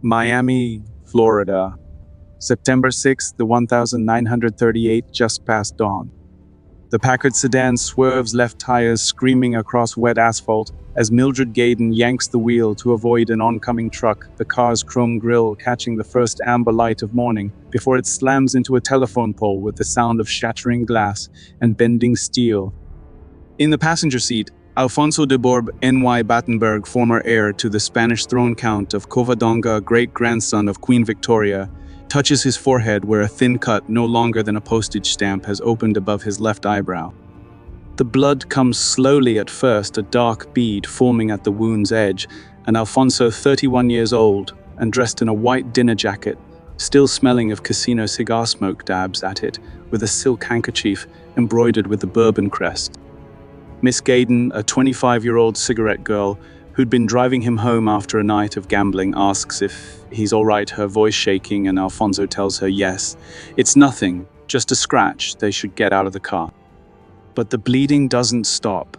Miami, Florida. September 6th, the 1938, just past dawn. The Packard sedan swerves left tires screaming across wet asphalt as Mildred Gaydon yanks the wheel to avoid an oncoming truck, the car's chrome grille catching the first amber light of morning before it slams into a telephone pole with the sound of shattering glass and bending steel. In the passenger seat, Alfonso de Borb N.Y. Battenberg, former heir to the Spanish throne count of Covadonga, great-grandson of Queen Victoria, touches his forehead where a thin cut, no longer than a postage stamp, has opened above his left eyebrow. The blood comes slowly at first, a dark bead forming at the wound's edge, and Alfonso, 31 years old, and dressed in a white dinner jacket, still smelling of casino cigar smoke, dabs at it with a silk handkerchief embroidered with the bourbon crest. Miss Gaydon, a 25-year-old cigarette girl who'd been driving him home after a night of gambling, asks if he's all right, her voice shaking, and Alfonso tells her yes. It's nothing, just a scratch, they should get out of the car. But the bleeding doesn't stop.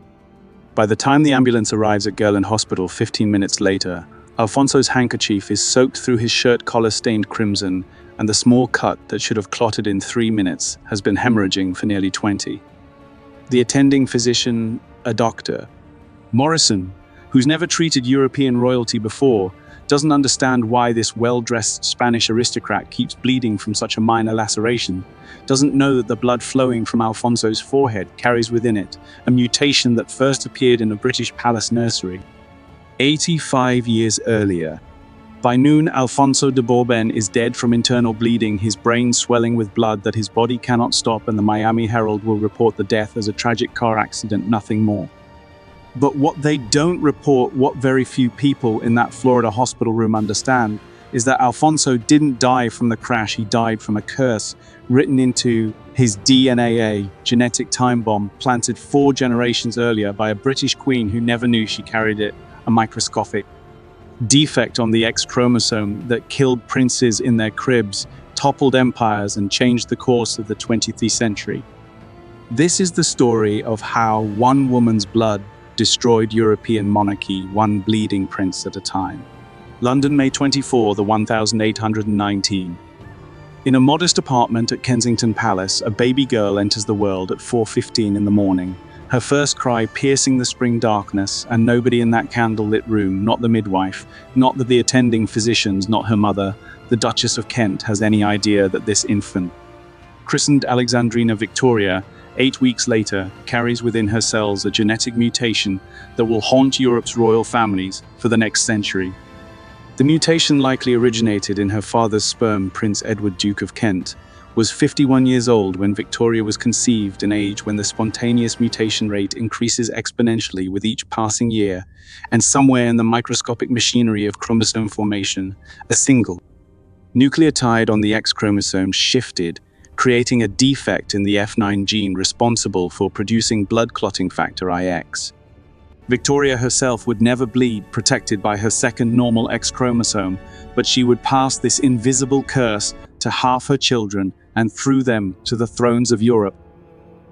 By the time the ambulance arrives at Gilded Hospital 15 minutes later, Alfonso's handkerchief is soaked through his shirt collar stained crimson, and the small cut that should have clotted in 3 minutes has been hemorrhaging for nearly 20. The attending physician, a doctor, Morrison, who's never treated European royalty before, doesn't understand why this well-dressed Spanish aristocrat keeps bleeding from such a minor laceration, doesn't know that the blood flowing from Alfonso's forehead carries within it a mutation that first appeared in a British palace nursery 85 years earlier. By noon, Alfonso de Bourbon is dead from internal bleeding, his brain swelling with blood that his body cannot stop, and the Miami Herald will report the death as a tragic car accident, nothing more. But what they don't report, what very few people in that Florida hospital room understand, is that Alfonso didn't die from the crash, he died from a curse written into his DNA, genetic time bomb planted 4 generations earlier by a British queen who never knew she carried it, a microscopic defect on the X chromosome that killed princes in their cribs, toppled empires, and changed the course of the 20th century. This is the story of how one woman's blood destroyed European monarchy, one bleeding prince at a time. London, May 24, the 1819. In a modest apartment at Kensington Palace, a baby girl enters the world at 4:15 in the morning, her first cry piercing the spring darkness, and nobody in that candle-lit room, not the midwife, not the attending physicians, not her mother, the Duchess of Kent, has any idea that this infant, christened Alexandrina Victoria, 8 weeks later, carries within her cells a genetic mutation that will haunt Europe's royal families for the next century. The mutation likely originated in her father's sperm, Prince Edward, Duke of Kent, was 51 years old when Victoria was conceived, an age when the spontaneous mutation rate increases exponentially with each passing year, and somewhere in the microscopic machinery of chromosome formation, a single nucleotide on the X chromosome shifted, creating a defect in the F9 gene responsible for producing blood clotting factor IX. Victoria herself would never bleed, protected by her second normal X chromosome, but she would pass this invisible curse to half her children and through them to the thrones of Europe.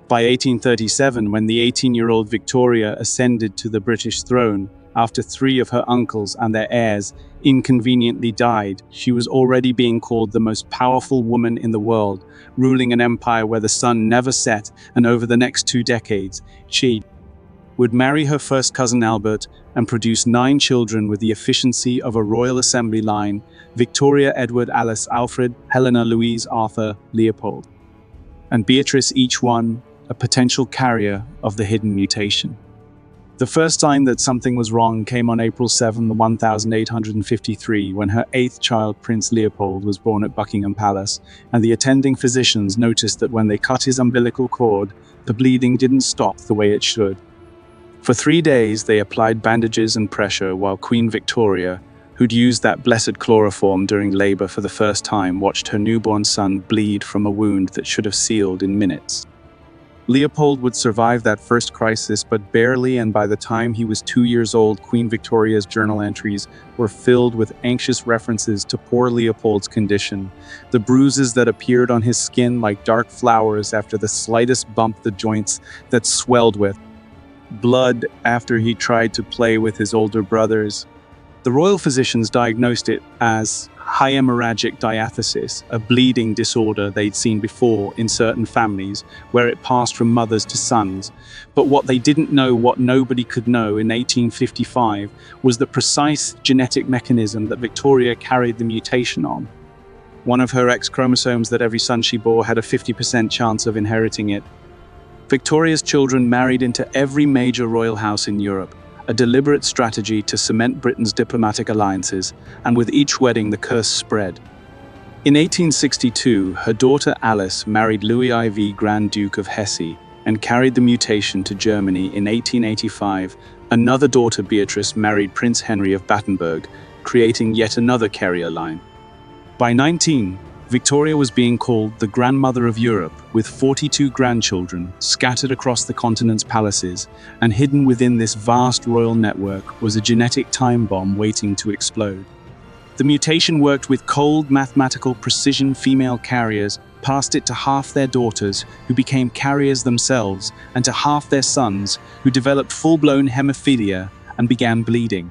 By 1837, when the 18-year-old Victoria ascended to the British throne, after 3 of her uncles and their heirs inconveniently died, she was already being called the most powerful woman in the world, ruling an empire where the sun never set, and over the next 2 decades, she would marry her first cousin Albert and produce 9 children with the efficiency of a royal assembly line: Victoria, Edward, Alice, Alfred, Helena, Louise, Arthur, Leopold, and Beatrice, each one a potential carrier of the hidden mutation. The first sign that something was wrong came on April 7, 1853, when her 8th child, Prince Leopold, was born at Buckingham Palace, and the attending physicians noticed that when they cut his umbilical cord, the bleeding didn't stop the way it should. For 3 days, they applied bandages and pressure while Queen Victoria, who'd used that blessed chloroform during labor for the first time, watched her newborn son bleed from a wound that should have sealed in minutes. Leopold would survive that first crisis, but barely, and by the time he was 2 years old, Queen Victoria's journal entries were filled with anxious references to poor Leopold's condition, the bruises that appeared on his skin like dark flowers after the slightest bump, the joints that swelled with blood after he tried to play with his older brothers. The royal physicians diagnosed it as hemorrhagic diathesis, a bleeding disorder they'd seen before in certain families, where it passed from mothers to sons. But what they didn't know, what nobody could know in 1855, was the precise genetic mechanism that Victoria carried the mutation on. One of her X chromosomes that every son she bore had a 50% chance of inheriting it. Victoria's children married into every major royal house in Europe, a deliberate strategy to cement Britain's diplomatic alliances, and with each wedding the curse spread. In 1862, her daughter Alice married Louis IV, Grand Duke of Hesse, and carried the mutation to Germany. In 1885, another daughter, Beatrice, married Prince Henry of Battenberg, creating yet another carrier line. By 19, Victoria was being called the grandmother of Europe, with 42 grandchildren scattered across the continent's palaces, and hidden within this vast royal network was a genetic time bomb waiting to explode. The mutation worked with cold mathematical precision. Female carriers passed it to half their daughters, who became carriers themselves, and to half their sons, who developed full-blown hemophilia and began bleeding.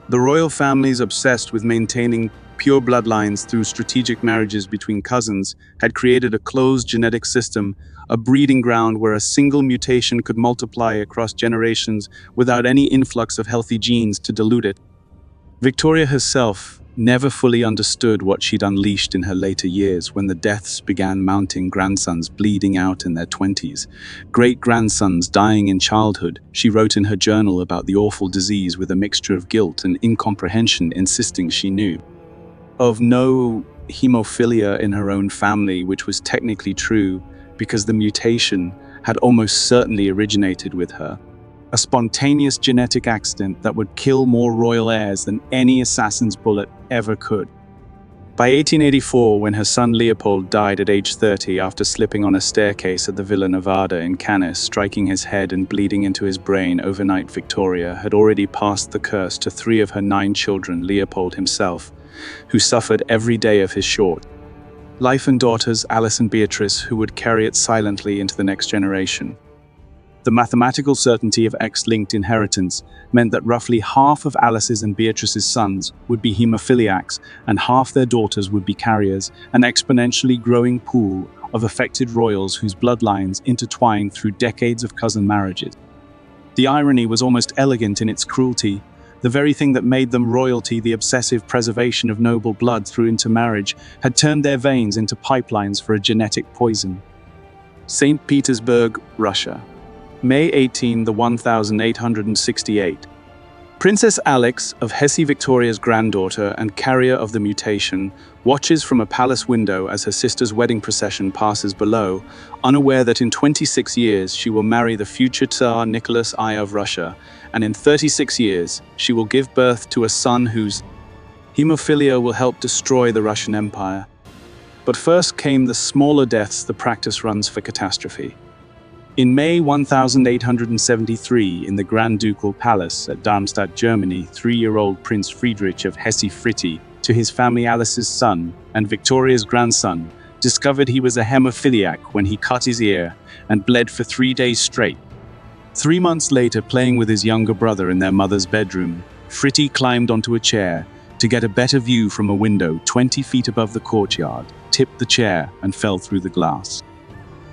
The royal families, obsessed with maintaining pure bloodlines through strategic marriages between cousins, had created a closed genetic system, a breeding ground where a single mutation could multiply across generations without any influx of healthy genes to dilute it. Victoria herself never fully understood what she'd unleashed in her later years, when the deaths began mounting, grandsons bleeding out in their 20s, great-grandsons dying in childhood. She wrote in her journal about the awful disease with a mixture of guilt and incomprehension, insisting she knew of no hemophilia in her own family, which was technically true because the mutation had almost certainly originated with her. A spontaneous genetic accident that would kill more royal heirs than any assassin's bullet ever could. By 1884, when her son Leopold died at age 30 after slipping on a staircase at the Villa Nevada in Cannes, striking his head and bleeding into his brain overnight, Victoria had already passed the curse to 3 of her 9 children, Leopold himself, who suffered every day of his short life, and daughters Alice and Beatrice, who would carry it silently into the next generation. The mathematical certainty of X-linked inheritance meant that roughly half of Alice's and Beatrice's sons would be hemophiliacs, and half their daughters would be carriers, an exponentially growing pool of affected royals whose bloodlines intertwined through decades of cousin marriages. The irony was almost elegant in its cruelty. The very thing that made them royalty, the obsessive preservation of noble blood through intermarriage, had turned their veins into pipelines for a genetic poison. St. Petersburg, Russia. May 18, 1868. Princess Alex of Hesse, Victoria's granddaughter and carrier of the mutation, watches from a palace window as her sister's wedding procession passes below, unaware that in 26 years she will marry the future Tsar Nicholas I of Russia, and in 36 years she will give birth to a son whose hemophilia will help destroy the Russian Empire. But first came the smaller deaths the practice runs for catastrophe. In May 1873, in the Grand Ducal Palace at Darmstadt, Germany, 3-year-old Prince Friedrich of Hesse-Fritti, to his family Alice's son and Victoria's grandson, discovered he was a hemophiliac when he cut his ear and bled for 3 days straight. 3 months later, playing with his younger brother in their mother's bedroom, Fritti climbed onto a chair to get a better view from a window 20 feet above the courtyard, tipped the chair, and fell through the glass.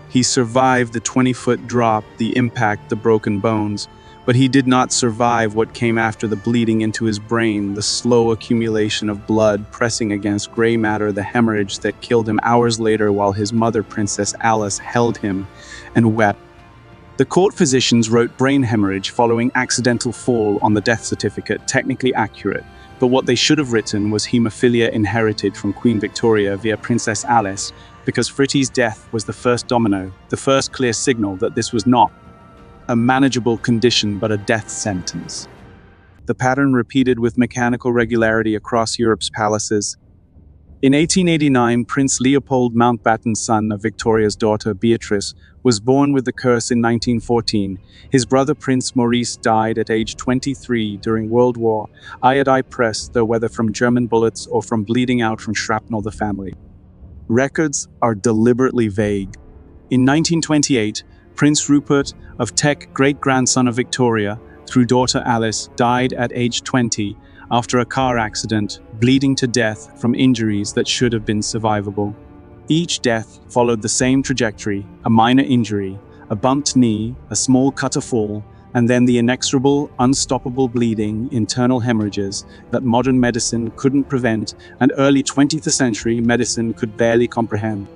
He survived the 20-foot drop, the impact, the broken bones, but he did not survive what came after: the bleeding into his brain, the slow accumulation of blood pressing against gray matter, the hemorrhage that killed him hours later while his mother, Princess Alice, held him and wept. The court physicians wrote brain hemorrhage following accidental fall on the death certificate, technically accurate, but what they should have written was hemophilia inherited from Queen Victoria via Princess Alice, because Fritti's death was the first domino, the first clear signal that this was not a manageable condition but a death sentence. The pattern repeated with mechanical regularity across Europe's palaces. In 1889, Prince Leopold Mountbatten's son of Victoria's daughter Beatrice was born with the curse. In 1914, his brother Prince Maurice died at age 23 during World War I press, though whether from German bullets or from bleeding out from shrapnel, the family records are deliberately vague. In 1928, Prince Rupert of Teck, great-grandson of Victoria, through daughter Alice, died at age 20 after a car accident, bleeding to death from injuries that should have been survivable. Each death followed the same trajectory: a minor injury, a bumped knee, a small cut or fall, and then the inexorable, unstoppable bleeding, internal hemorrhages that modern medicine couldn't prevent and early 20th century medicine could barely comprehend.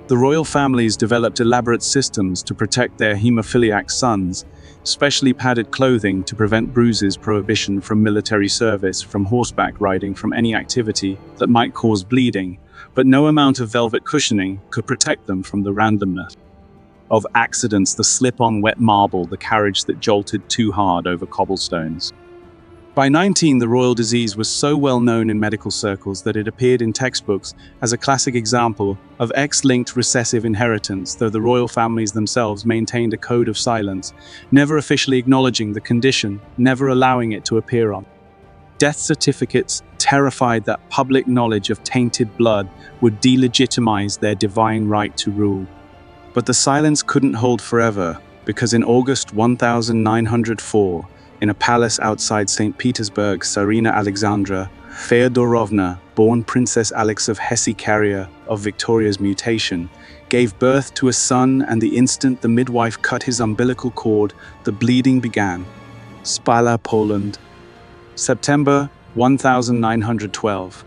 The royal families developed elaborate systems to protect their hemophiliac sons, specially padded clothing to prevent bruises, prohibition from military service, from horseback riding, from any activity that might cause bleeding, but no amount of velvet cushioning could protect them from the randomness of accidents, the slip on wet marble, the carriage that jolted too hard over cobblestones. By 19, the royal disease was so well known in medical circles that it appeared in textbooks as a classic example of X-linked recessive inheritance, though the royal families themselves maintained a code of silence, never officially acknowledging the condition, never allowing it to appear on death certificates, terrified that public knowledge of tainted blood would delegitimize their divine right to rule. But the silence couldn't hold forever, because in August 1904, in a palace outside St. Petersburg, Tsarina Alexandra Feodorovna, born Princess Alex of Hesse-Carrier of Victoria's mutation, gave birth to a son, and the instant the midwife cut his umbilical cord, the bleeding began. Spala, Poland. September 1912.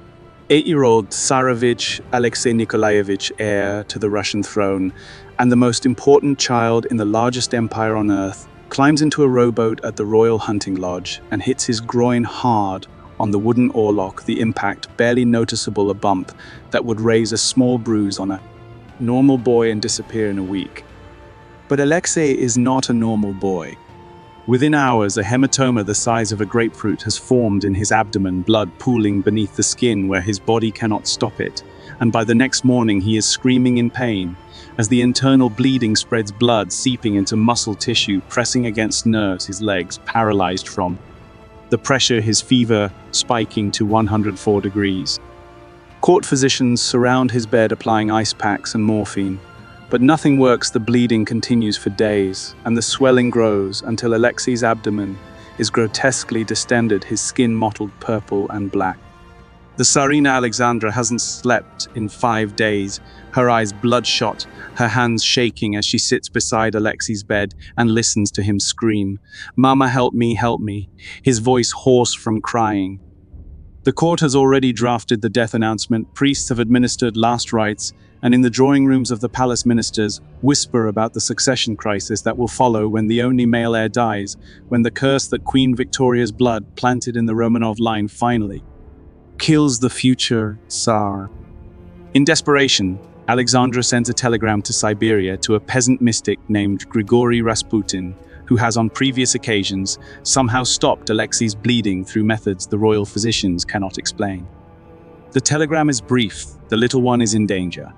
8-year-old Tsarevich Alexei Nikolaevich, heir to the Russian throne, and the most important child in the largest empire on earth, climbs into a rowboat at the Royal Hunting Lodge and hits his groin hard on the wooden oarlock, the impact barely noticeable, a bump that would raise a small bruise on a normal boy and disappear in a week. But Alexei is not a normal boy. Within hours, a hematoma the size of a grapefruit has formed in his abdomen, blood pooling beneath the skin where his body cannot stop it, and by the next morning he is screaming in pain as the internal bleeding spreads, blood seeping into muscle tissue, pressing against nerves, his legs paralyzed from the pressure, his fever spiking to 104 degrees. Court physicians surround his bed applying ice packs and morphine. But nothing works. The bleeding continues for days, and the swelling grows until Alexei's abdomen is grotesquely distended, his skin mottled purple and black. The Tsarina Alexandra hasn't slept in 5 days, her eyes bloodshot, her hands shaking as she sits beside Alexei's bed and listens to him scream, "Mama, help me," his voice hoarse from crying. The court has already drafted the death announcement, priests have administered last rites, and in the drawing rooms of the palace ministers whisper about the succession crisis that will follow when the only male heir dies, when the curse that Queen Victoria's blood planted in the Romanov line finally kills the future Tsar. In desperation, Alexandra sends a telegram to Siberia to a peasant mystic named Grigory Rasputin, who has on previous occasions somehow stopped Alexei's bleeding through methods the royal physicians cannot explain. The telegram is brief: the little one is in danger.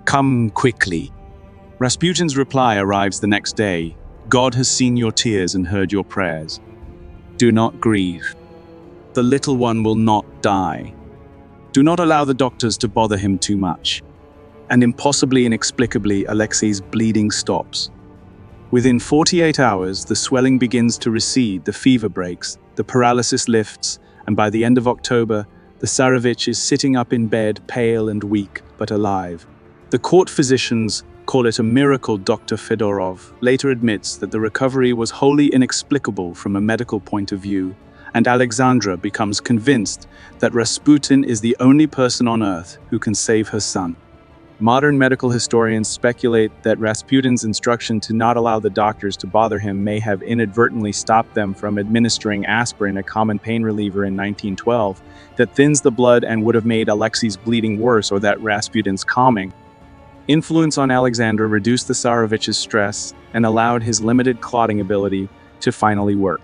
Come quickly. Rasputin's reply arrives the next day: God has seen your tears and heard your prayers. Do not grieve. The little one will not die. Do not allow the doctors to bother him too much. And impossibly, inexplicably, Alexei's bleeding stops. Within 48 hours, the swelling begins to recede, the fever breaks, the paralysis lifts, and by the end of October, the Tsarevich is sitting up in bed, pale and weak, but alive. The court physicians call it a miracle. Dr. Fedorov later admits that the recovery was wholly inexplicable from a medical point of view, and Alexandra becomes convinced that Rasputin is the only person on earth who can save her son. Modern medical historians speculate that Rasputin's instruction to not allow the doctors to bother him may have inadvertently stopped them from administering aspirin, a common pain reliever in 1912, that thins the blood and would have made Alexei's bleeding worse, or that Rasputin's calming influence on Alexandra reduced the Tsarevich's stress and allowed his limited clotting ability to finally work.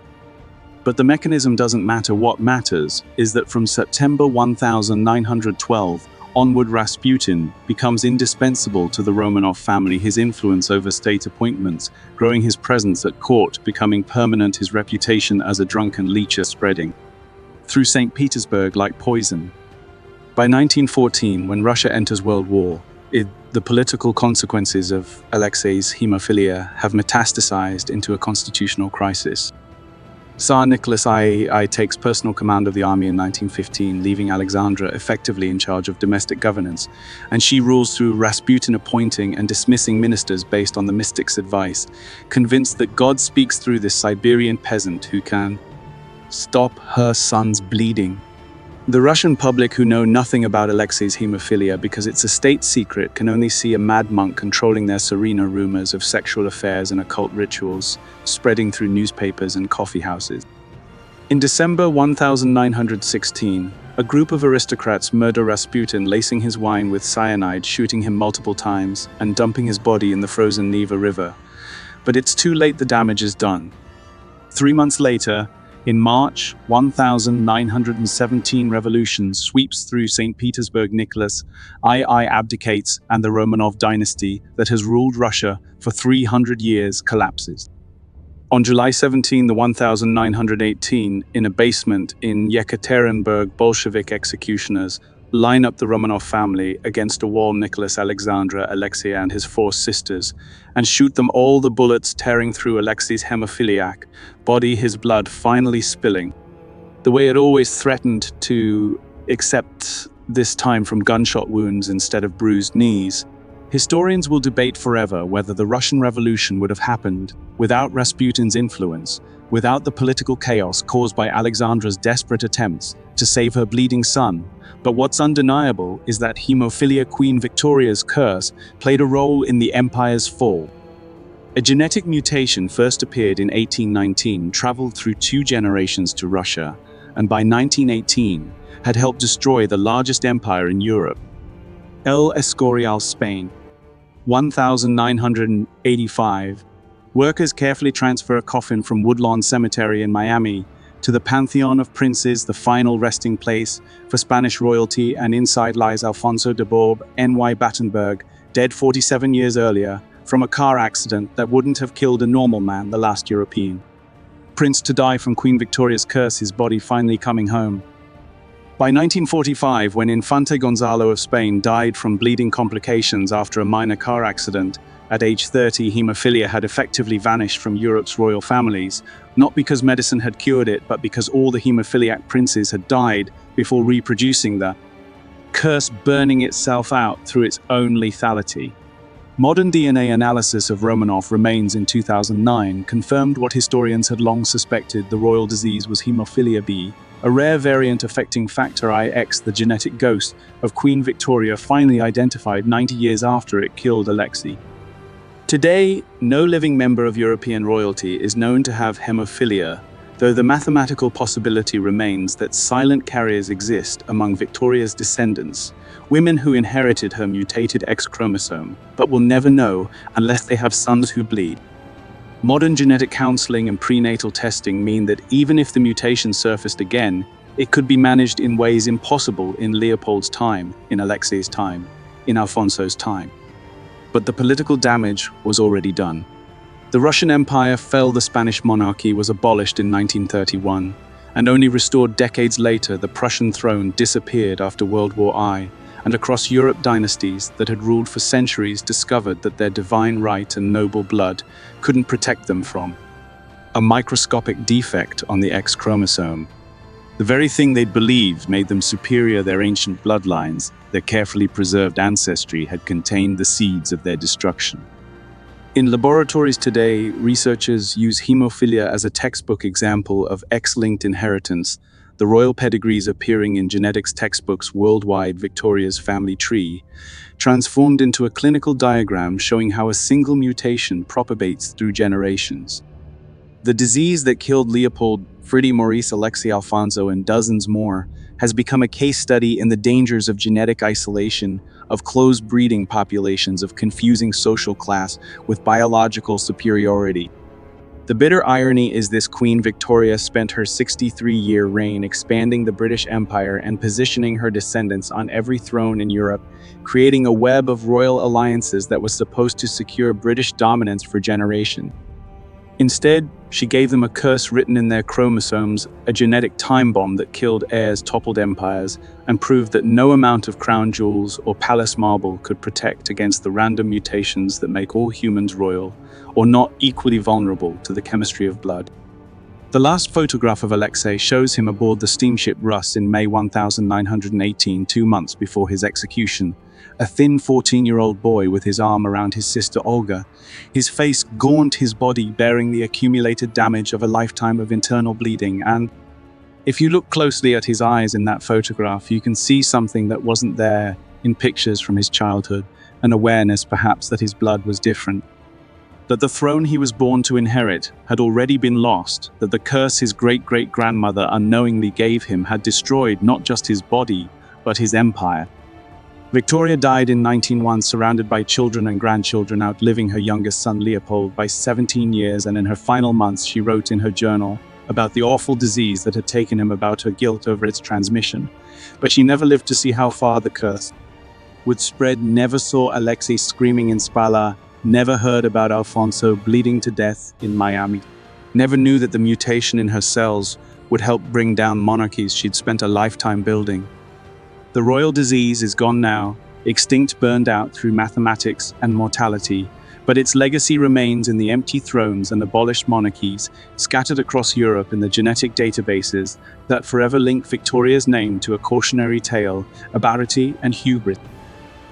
But the mechanism doesn't matter. What matters is that from September 1912 onward, Rasputin becomes indispensable to the Romanov family, his influence over state appointments, growing his presence at court, becoming permanent, his reputation as a drunken lecher spreading through St. Petersburg like poison. By 1914, when Russia enters World War, the political consequences of Alexei's hemophilia have metastasized into a constitutional crisis. Tsar Nicholas I takes personal command of the army in 1915, leaving Alexandra effectively in charge of domestic governance, and she rules through Rasputin appointing and dismissing ministers based on the mystic's advice, convinced that God speaks through this Siberian peasant who can stop her son's bleeding. The Russian public, who know nothing about Alexei's hemophilia because it's a state secret, can only see a mad monk controlling their Serena rumors of sexual affairs and occult rituals, spreading through newspapers and coffee houses. In December 1916, a group of aristocrats murder Rasputin, lacing his wine with cyanide, shooting him multiple times, and dumping his body in the frozen Neva River. But it's too late, the damage is done. 3 months later, in March, 1917 revolution sweeps through St. Petersburg. Nicholas I abdicates, and the Romanov dynasty that has ruled Russia for 300 years collapses. On July 17, 1918, in a basement in Yekaterinburg, Bolshevik executioners line up the Romanov family against a wall. Nicholas Alexei and his 4 sisters, and shoot them all, the bullets tearing through Alexei's hemophiliac body, his blood finally spilling, the way it always threatened to, except this time from gunshot wounds instead of bruised knees. Historians will debate forever whether the Russian Revolution would have happened without Rasputin's influence, without the political chaos caused by Alexandra's desperate attempts to save her bleeding son. But what's undeniable is that hemophilia Queen Victoria's curse played a role in the empire's fall. A genetic mutation first appeared in 1819, traveled through 2 generations to Russia, and by 1918 had helped destroy the largest empire in Europe. El Escorial, Spain. 1985. Workers carefully transfer a coffin from Woodlawn Cemetery in Miami to the Pantheon of Princes, the final resting place for Spanish royalty, and inside lies Alfonso de Bourb, N.Y. Battenberg, dead 47 years earlier from a car accident that wouldn't have killed a normal man, the last European prince to die from Queen Victoria's curse, his body finally coming home. By 1945, when Infante Gonzalo of Spain died from bleeding complications after a minor car accident, at age 30, hemophilia had effectively vanished from Europe's royal families, not because medicine had cured it, but because all the hemophiliac princes had died before reproducing, the curse burning itself out through its own lethality. Modern DNA analysis of Romanov remains in 2009 confirmed what historians had long suspected: the royal disease was hemophilia B, a rare variant affecting factor IX, the genetic ghost of Queen Victoria, finally identified 90 years after it killed Alexei. Today, no living member of European royalty is known to have hemophilia, though the mathematical possibility remains that silent carriers exist among Victoria's descendants, women who inherited her mutated X chromosome, but will never know unless they have sons who bleed. Modern genetic counseling and prenatal testing mean that even if the mutation surfaced again, it could be managed in ways impossible in Leopold's time, in Alexei's time, in Alfonso's time. But the political damage was already done. The Russian Empire fell, the Spanish monarchy was abolished in 1931, and only restored decades later, the Prussian throne disappeared after World War I, and across Europe dynasties that had ruled for centuries discovered that their divine right and noble blood couldn't protect them from a microscopic defect on the X chromosome. The very thing they'd believed made them superior, their ancient bloodlines, their carefully preserved ancestry, had contained the seeds of their destruction. In laboratories today, researchers use hemophilia as a textbook example of X-linked inheritance, the royal pedigrees appearing in genetics textbooks worldwide. Victoria's family tree, transformed into a clinical diagram showing how a single mutation propagates through generations. The disease that killed Leopold, Friedrich Maurice, Alexei, Alfonso, and dozens more has become a case study in the dangers of genetic isolation, of closed breeding populations, of confusing social class with biological superiority. The bitter irony is this: Queen Victoria spent her 63-year reign expanding the British Empire and positioning her descendants on every throne in Europe, creating a web of royal alliances that was supposed to secure British dominance for generations. Instead, she gave them a curse written in their chromosomes, a genetic time bomb that killed heirs, toppled empires, and proved that no amount of crown jewels or palace marble could protect against the random mutations that make all humans royal, or not equally vulnerable to the chemistry of blood. The last photograph of Alexei shows him aboard the steamship Rus in May 1918, 2 months before his execution. A thin 14-year-old boy with his arm around his sister Olga, his face gaunt, his body bearing the accumulated damage of a lifetime of internal bleeding. And if you look closely at his eyes in that photograph, you can see something that wasn't there in pictures from his childhood, an awareness perhaps that his blood was different, that the throne he was born to inherit had already been lost, that the curse his great-great-grandmother unknowingly gave him had destroyed not just his body, but his empire. Victoria died in 1901, surrounded by children and grandchildren, outliving her youngest son Leopold by 17 years, and in her final months she wrote in her journal about the awful disease that had taken him, about her guilt over its transmission. But she never lived to see how far the curse would spread, never saw Alexei screaming in Spala, never heard about Alfonso bleeding to death in Miami, never knew that the mutation in her cells would help bring down monarchies she'd spent a lifetime building. The royal disease is gone now, extinct, burned out through mathematics and mortality, but its legacy remains in the empty thrones and abolished monarchies scattered across Europe in the genetic databases that forever link Victoria's name to a cautionary tale of barbarity and hubris.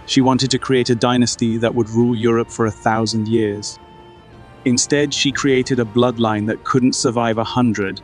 She wanted to create a dynasty that would rule Europe for 1,000 years. Instead, she created a bloodline that couldn't survive 100,